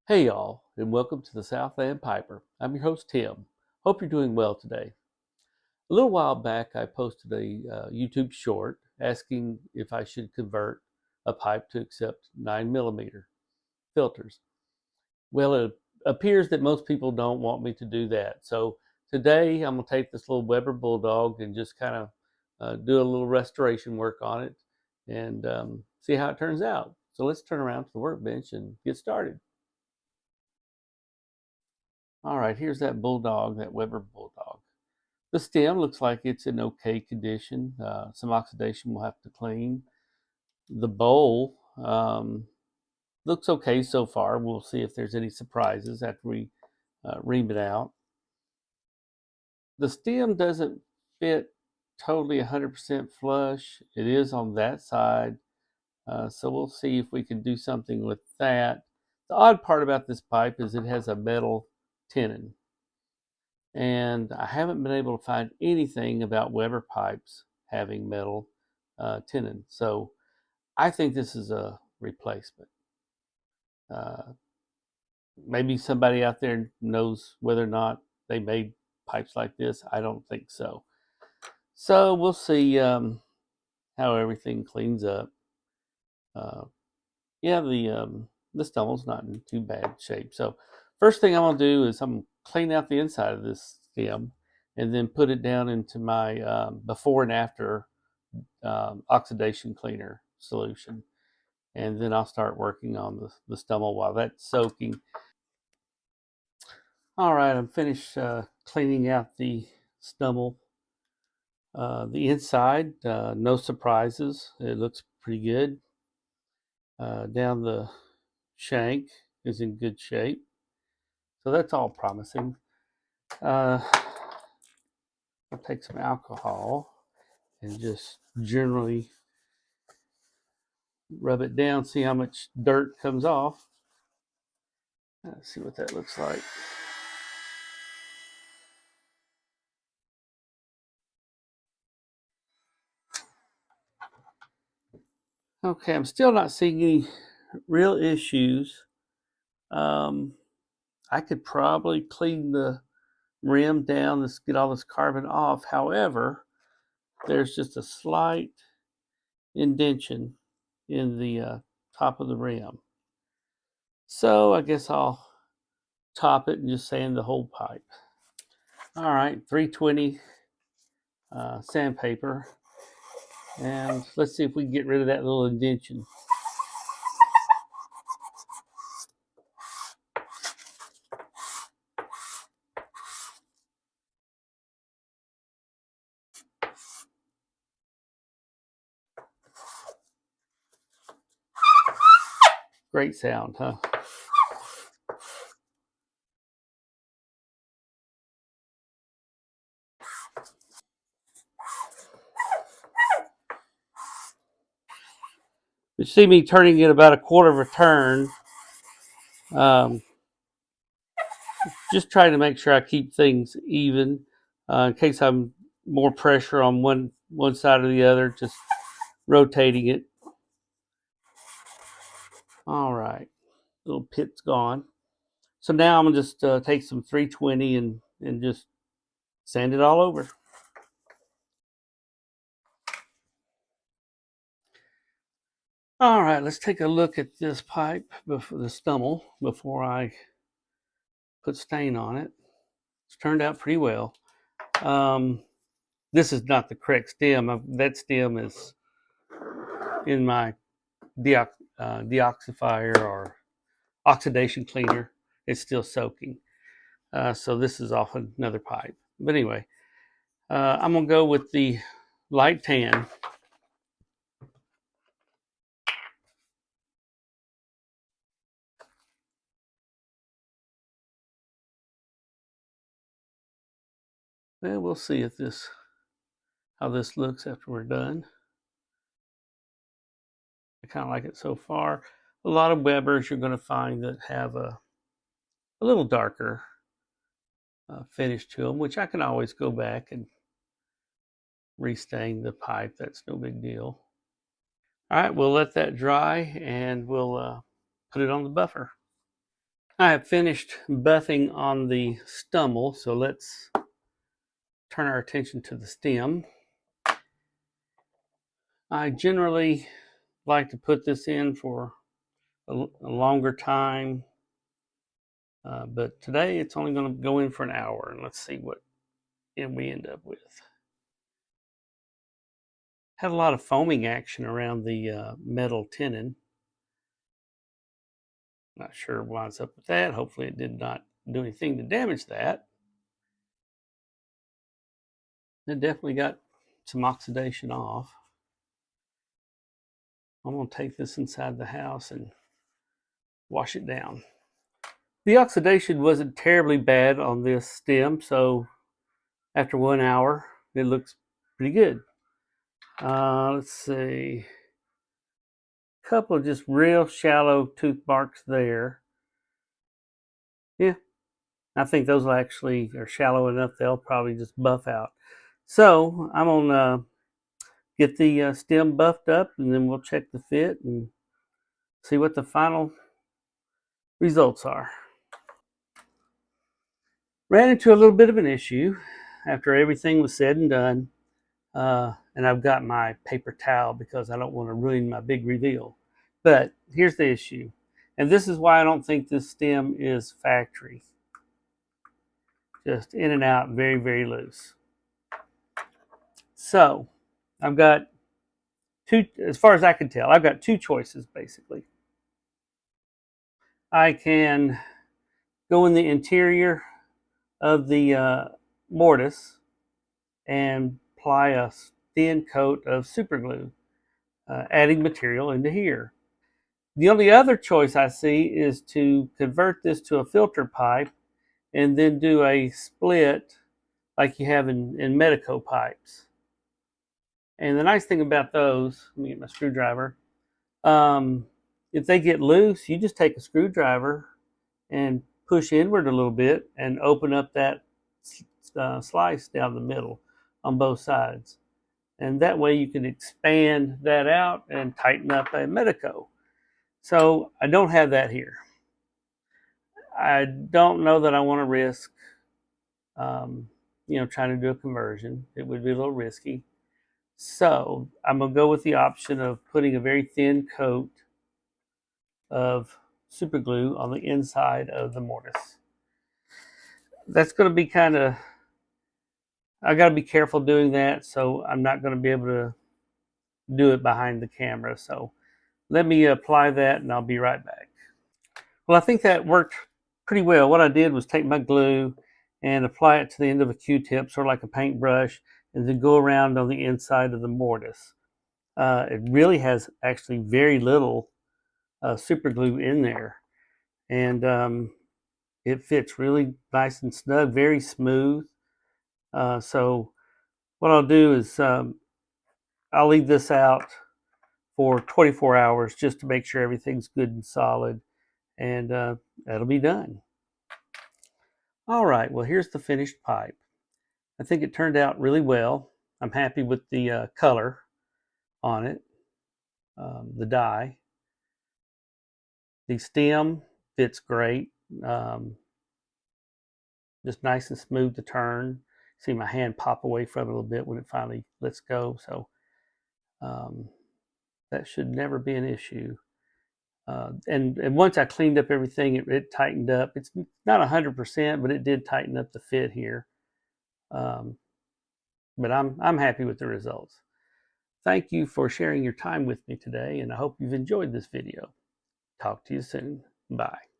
Hey y'all, and welcome to the Southland Piper. I'm your host Tim. Hope you're doing well today. A little while back, I posted a YouTube short asking if I should convert a pipe to accept 9mm filters. Well, it appears that most people don't want me to do that. So today, I'm going to take this little Weber Bulldog and just kind of do a little restoration work on it and see how it turns out. So let's turn around to the workbench and get started. All right, here's that Bulldog, that Weber Bulldog. The stem looks like it's in okay condition. Some oxidation we'll have to clean. The bowl looks okay so far. We'll see if there's any surprises after we ream it out. The stem doesn't fit totally 100% flush. It is on that side. So we'll see if we can do something with that. The odd part about this pipe is it has a metal tenon. And I haven't been able to find anything about Weber pipes having metal tenon. So I think this is a replacement. Uh, Maybe somebody out there knows whether or not they made pipes like this. I don't think so. So we'll see how everything cleans up. Uh, yeah, the stumble's not in too bad shape. So first thing I'm gonna do is I'm gonna clean out the inside of this stem and then put it down into my before and after oxidation cleaner solution. And then I'll start working on the stumble while that's soaking. All right, I'm finished cleaning out the stumble. The inside, no surprises. It looks pretty good. Down the shank is in good shape. So that's all promising. Uh, I'll take some alcohol and just generally rub it down, see how much dirt comes off. Let's see what that looks like. Okay, I'm still not seeing any real issues. Um, I could probably clean the rim down, let's get all this carbon off. However, there's just a slight indentation in the top of the rim. So I guess I'll top it and just sand the whole pipe. All right, 320 sandpaper. And let's see if we can get rid of that little indentation. Great sound, huh? You see me turning it about a quarter of a turn. Um, just trying to make sure I keep things even in case I'm more pressure on one side or the other, just rotating it. All right, little pit's gone. So now I'm gonna just take some 320 and just sand it all over. All right, let's take a look at this pipe before the stumble before I put stain on it. It's turned out pretty well. Um, this is not the correct stem. That stem is in my deoxifier or oxidation cleaner. It's still soaking. So this is off another pipe. But anyway, I'm going to go with the light tan. And we'll see if how this looks after we're done. I kind of like it so far. A lot of Webers you're going to find that have a little darker finish to them, which I can always go back and restain the pipe. That's no big deal. All right, we'll let that dry and we'll put it on the buffer. I have finished buffing on the stummel, so let's turn our attention to the stem. I generally like to put this in for a longer time, but today it's only going to go in for an hour, and let's see what we end up with. Had a lot of foaming action around the metal tenon. Not sure what's up with that. Hopefully it did not do anything to damage that. It definitely got some oxidation off. I'm going to take this inside the house and wash it down. The oxidation wasn't terribly bad on this stem, so after 1 hour, it looks pretty good. Let's see. A couple of just real shallow tooth marks there. Yeah, I think those actually are shallow enough they'll probably just buff out. So I'm going to get the stem buffed up, and then we'll check the fit and see what the final results are. Ran into a little bit of an issue after everything was said and done. And I've got my paper towel because I don't want to ruin my big reveal. But here's the issue. And this is why I don't think this stem is factory. Just in and out, very, very loose. So I've got two, as far as I can tell, I've got two choices basically. I can go in the interior of the mortise and apply a thin coat of super glue, adding material into here. The only other choice I see is to convert this to a filter pipe and then do a split like you have in Medico pipes. And the nice thing about those, let me get my screwdriver, if they get loose, you just take a screwdriver and push inward a little bit and open up that slice down the middle on both sides. And that way you can expand that out and tighten up a Medico. So I don't have that here. I don't know that I want to risk, trying to do a conversion. It would be a little risky. So I'm going to go with the option of putting a very thin coat of super glue on the inside of the mortise. That's going to be kind of, I got to be careful doing that, so I'm not going to be able to do it behind the camera. So let me apply that and I'll be right back. Well, I think that worked pretty well. What I did was take my glue and apply it to the end of a Q-tip, sort of like a paintbrush, and then go around on the inside of the mortise. It really has actually very little super glue in there, and it fits really nice and snug, very smooth. So what I'll do is I'll leave this out for 24 hours just to make sure everything's good and solid, and that'll be done. All right, well, here's the finished pipe. I think it turned out really well. I'm happy with the color on it, the dye. The stem fits great. Just nice and smooth to turn. See my hand pop away from it a little bit when it finally lets go. So that should never be an issue. And once I cleaned up everything, it tightened up. It's not 100%, but it did tighten up the fit here. But I'm happy with the results. Thank you for sharing your time with me today, and I hope you've enjoyed this video. Talk to you soon. Bye.